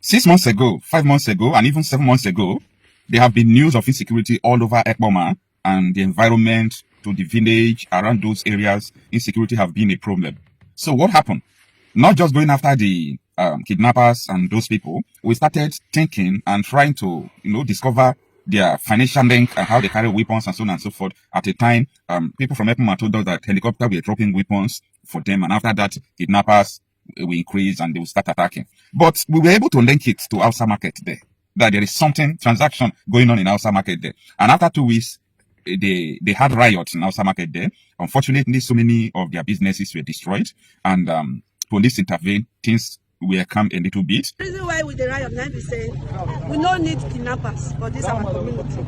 6 months ago, 5 months ago, and even 7 months ago, there have been news of insecurity all over Ekpoma and the environment to the village around those areas. Insecurity have been a problem. So what happened? Not just going after the kidnappers and those people, we started thinking and trying to, discover their financial link and how they carry weapons and so on and so forth. At a time, people from Ekpoma told us that helicopter were dropping weapons for them, and after that, kidnappers will increase and they will start attacking. But we were able to link it to Hausa market there, that there is something, transaction going on in Hausa market there. And after 2 weeks, they had riots in Hausa market there. Unfortunately, so many of their businesses were destroyed, and police intervened. Things were calm a little bit. The reason why we the riot 9%, we don't need kidnappers for this our community.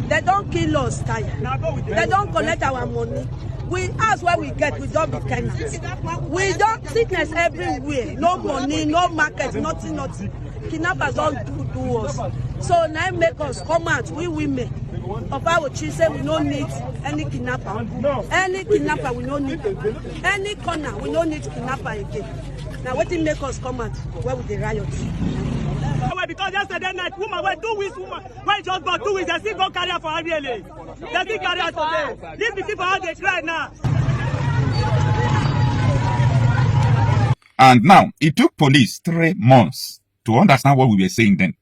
They don't kill us, tired. They don't collect our money. We ask what we get, we don't be tenants. We don't sickness everywhere. No money, no market, nothing. Kidnappers don't do us. So now make us come out, we women. Of our children, we don't need any kidnapper. Any kidnapper, we don't need. Any corner, we don't need kidnapper again. Now what it make us come out? Where would they riot? Because yesterday night, woman, 2 weeks, woman, when just about 2 weeks, they still go carry her for RBLA. They still carry her today. Leave the people how they cry now. And now, it took police 3 months to understand what we were saying then.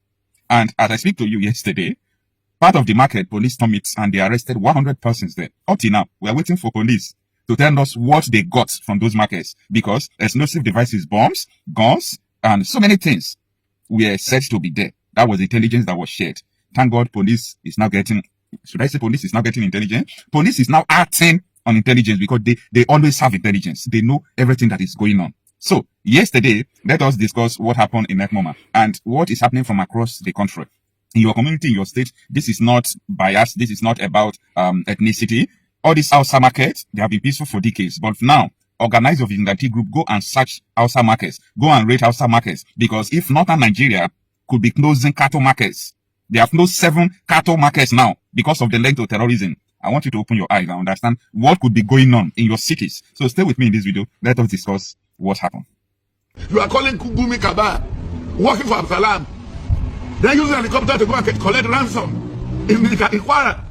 And as I speak to you yesterday, part of the market, police stormed it and they arrested 100 persons there. Up till now, we are waiting for police to tell us what they got from those markets, because explosive devices, bombs, guns, and so many things were said to be there. That was intelligence that was shared. Thank God police is now getting, should I say police is now getting intelligence? Police is now acting on intelligence because they always have intelligence. They know everything that is going on. So yesterday, let us discuss what happened in Ekpoma and what is happening from across the country. In your community, in your state, this is not bias. This is not about ethnicity. All these Hausa markets, they have been peaceful for decades. But now, organize your vigilante group, go and search Hausa markets. Go and rate Hausa markets. Because if northern Nigeria could be closing cattle markets, they have closed 7 cattle markets now because of the link to terrorism. I want you to open your eyes and understand what could be going on in your cities. So stay with me in this video. Let us discuss what happened. You are calling Gumi Kaba, working for Absalam. They're using a helicopter to go and collect ransom in Kwara.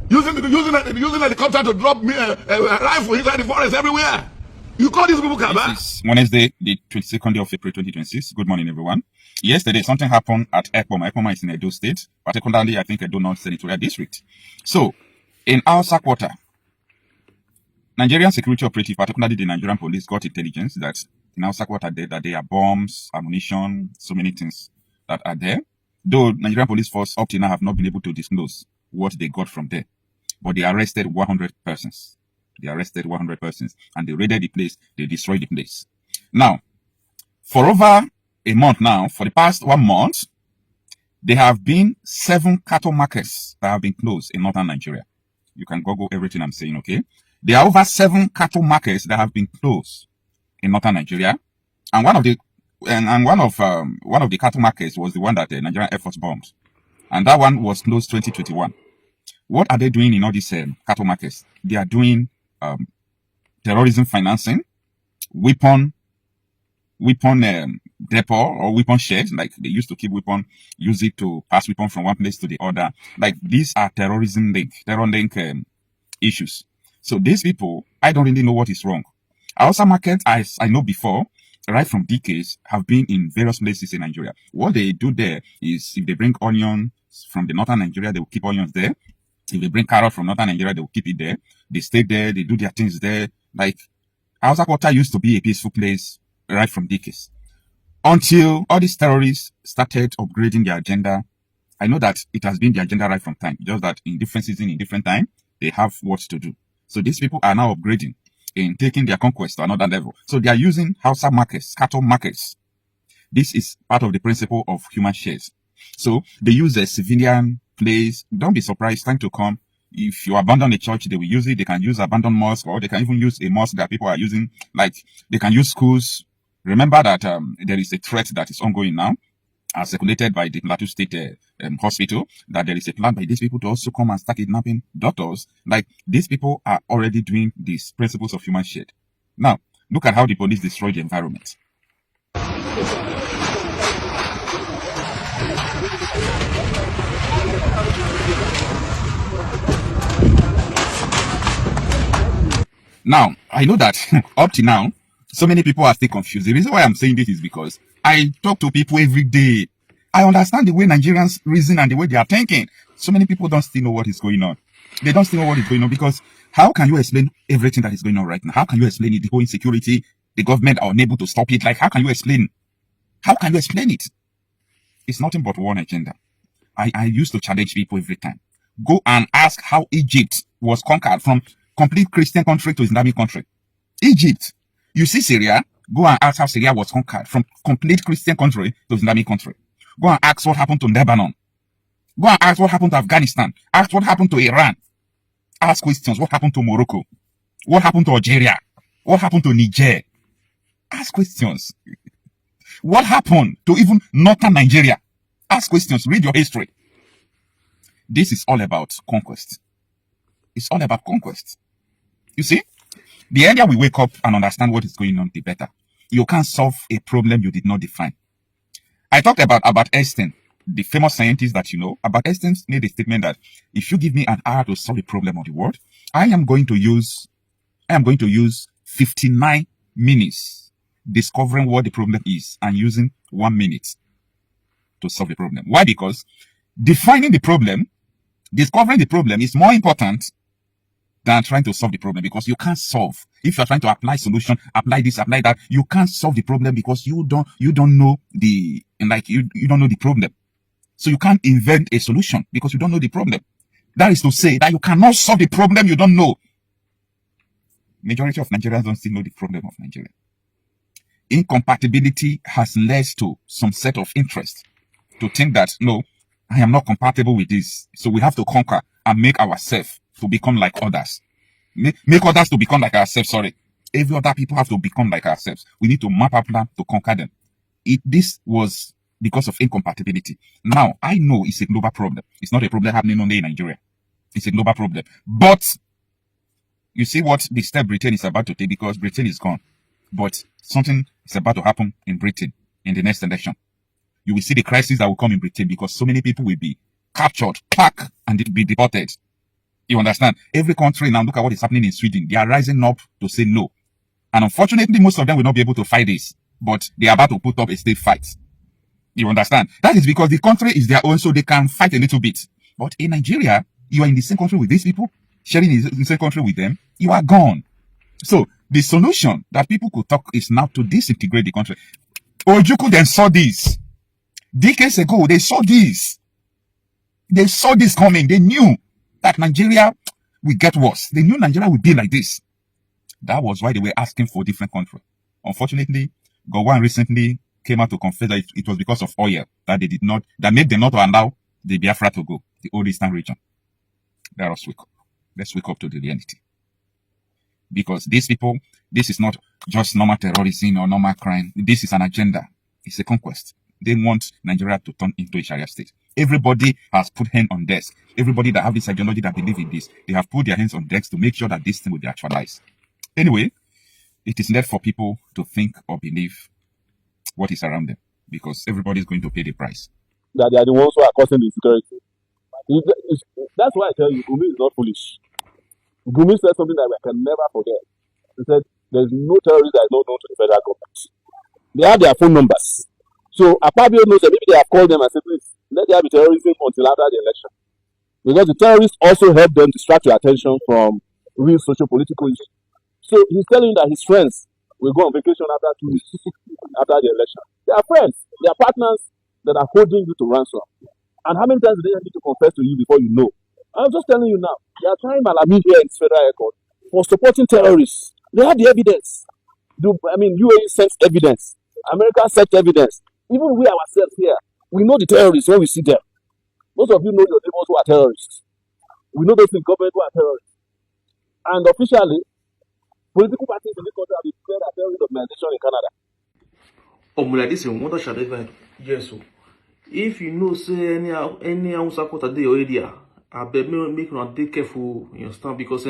Using helicopter to drop rifle inside the forest everywhere. You call these people Kaba? This is Wednesday, the 22nd day of April 2026. Good morning, everyone. Yesterday, something happened at Ekpoma. Ekpoma is in Edo State, particularly, I think, Edo North Senatorial District. So, in Hausa quarter, Nigerian security operative, particularly the Nigerian police, got intelligence that in Hausa quarter that there are bombs, ammunition, so many things that are there. Though Nigerian police force up till now have not been able to disclose what they got from there. But they arrested 100 persons. They arrested 100 persons and they raided the place. They destroyed the place. Now, for over a month now, for the past 1 month, there have been 7 cattle markets that have been closed in northern Nigeria. You can Google everything I'm saying, okay? There are over 7 cattle markets that have been closed in northern Nigeria. And one of the cattle markets was the one that the Nigerian Air Force bombed. And that one was closed 2021. What are they doing in all these cattle markets? They are doing terrorism financing, weapon depot or weapon sheds, like they used to keep weapon, use it to pass weapon from one place to the other. Like these are terror link issues. So these people, I don't really know what is wrong. Hausa market, as I know before, right from decades, have been in various places in Nigeria. What they do there is if they bring onions from the northern Nigeria, they will keep onions there. If they bring carrot from northern Nigeria, they will keep it there. They stay there. They do their things there. Like, Hausa quarter used to be a peaceful place right from decades. Until all these terrorists started upgrading their agenda. I know that it has been the agenda right from time. Just that in different season, in different time, they have what to do. So these people are now upgrading in taking their conquest to another level. So they are using Hausa markets, cattle markets. This is part of the principle of human shares. So they use a civilian place. Don't be surprised, time to come. If you abandon a church, they will use it. They can use abandoned mosque, or they can even use a mosque that people are using. Like they can use schools. Remember that there is a threat that is ongoing now, circulated by the Plateau State Hospital, that there is a plan by these people to also come and start kidnapping doctors. Like these people are already doing these principles of human share. Now, look at how the police destroy the environment. Now, I know that up to now, so many people are still confused. The reason why I'm saying this is because I talk to people every day. I understand the way Nigerians reason and the way they are thinking. So many people don't still know what is going on. They don't still know what is going on because how can you explain everything that is going on right now? How can you explain it? The whole insecurity, the government are unable to stop it. Like, how can you explain? How can you explain it? It's nothing but one agenda. I used to challenge people every time. Go and ask how Egypt was conquered from complete Christian country to Islamic country. Egypt. You see Syria? Go and ask how Syria was conquered from complete Christian country to Islamic country. Go and ask what happened to Lebanon. Go and ask what happened to Afghanistan. Ask what happened to Iran. Ask questions. What happened to Morocco? What happened to Algeria? What happened to Niger? Ask questions. What happened to even northern Nigeria? Ask questions. Read your history. This is all about conquest. It's all about conquest. You see? The earlier we wake up and understand what is going on, the better. You can't solve a problem you did not define. I talked about Einstein, the famous scientist that you know. Albert Einstein made a statement that if you give me an hour to solve a problem of the world, I am going to use 59 minutes discovering what the problem is and using 1 minute to solve the problem. Why? Because defining the problem, discovering the problem is more important than trying to solve the problem, because you can't solve. If you are trying to apply solution, apply this, apply that, you can't solve the problem because you don't know the you don't know the problem. So you can't invent a solution because you don't know the problem. That is to say that you cannot solve the problem you don't know. Majority of Nigerians don't still know the problem of Nigeria. Incompatibility has led to some set of interest to think that, no, I am not compatible with this. So we have to conquer and make ourselves to become like others. Make others to become like ourselves, sorry. Every other people have to become like ourselves. We need to map our plan to conquer them. This was because of incompatibility. Now, I know it's a global problem. It's not a problem happening only in Nigeria. It's a global problem. But you see what the step Britain is about to take, because Britain is gone. But something is about to happen in Britain in the next election. You will see the crisis that will come in Britain because so many people will be captured, packed, and be deported. You understand? Every country now, look at what is happening in Sweden. They are rising up to say no. And unfortunately, most of them will not be able to fight this. But they are about to put up a state fight. You understand? That is because the country is their own, so they can fight a little bit. But in Nigeria, you are in the same country with these people, sharing the same country with them, you are gone. So the solution that people could talk is now to disintegrate the country. Ojukwu then saw this. Decades ago, they saw this. They saw this coming. They knew that Nigeria will get worse. They knew Nigeria would be like this. That was why they were asking for a different country. Unfortunately, Gowon recently came out to confess that it was because of oil that made them not to allow the Biafra to go, the old eastern region. Let us wake up. Let's wake up to the reality. Because these people, this is not just normal terrorism or normal crime. This is an agenda. It's a conquest. They want Nigeria to turn into a Sharia state. Everybody has put hand on desk. Everybody that have this ideology that believe in this, they have put their hands on decks to make sure that this thing will be actualized. Anyway, it is left for people to think or believe what is around them, because everybody is going to pay the price. That they are the ones who are causing the insecurity. That's why I tell you, Gumi is not foolish. Gumi said something that we can never forget. He said, there's no terrorist that is not known to the federal government. They have their phone numbers. So Akpabio knows that maybe they have called them and said, please, let there be terrorism until after the election. Because the terrorists also help them distract your attention from real socio-political issues. So he's telling you that his friends will go on vacation after 2 weeks, after the election. They are friends. They are partners that are holding you to ransom. And how many times do they need to confess to you before you know? I'm just telling you now, they are trying Malami here in federal record for supporting terrorists. They have the evidence. UAE sent evidence. America sent evidence. Even we ourselves here, we know the terrorists when we see them. Most of you know your neighbors who are terrorists. We know those in government who are terrorists. And officially, political parties in the country have declared a terrorist organization in Canada. Like this, what I shall even yes. If you know say any support at the area, I bet make you take careful in your stand, because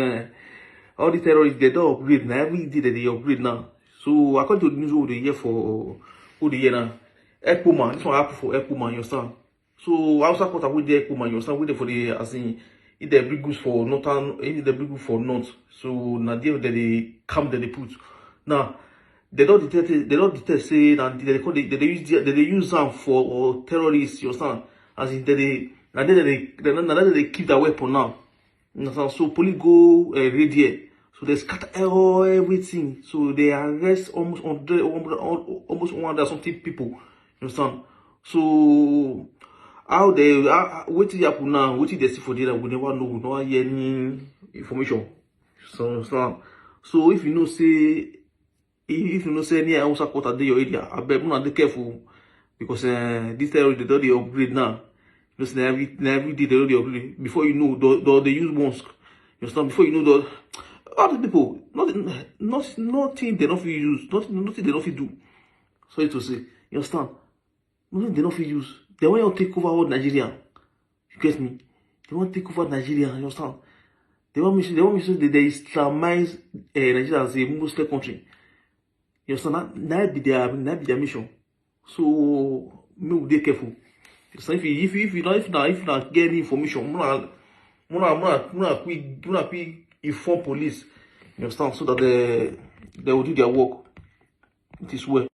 all the terrorists they don't upgrade now. Every day they upgrade now. So according to the news over the year for who the year now, Ekpoma, this one happen for Ekpoma, you understand? So I support with the Ekpoma, you understand? With for the as in if they bring goods for northern, if they bring goods for north, so now they come they put. Now they don't detect say that they use them for terrorists, you understand? As in they keep that weapon now. You understand? So police go raid here. So they scatter everything. So they arrest almost 100 something people. You understand? So how they what is happen now? What is they see for there? We never know. We never hear any information. So if you know say any Hausa quarter dey your area, I bet una dey careful because this terrorist they don't upgrade now. You know, every day they don't upgrade. Before you know, they use mosque. You understand? Before you know, other people nothing they don't feel use, nothing they don't feel do. Sorry to say, you understand? Nothing they don't feel use. They want to take over all Nigeria. You get me? They want to take over Nigeria. You understand? They want me to they Islamize Nigeria as a Muslim country. You understand? That be their mission. So make be careful. So if you not get any information, quick inform police. You understand? So that they will do their work. It is well.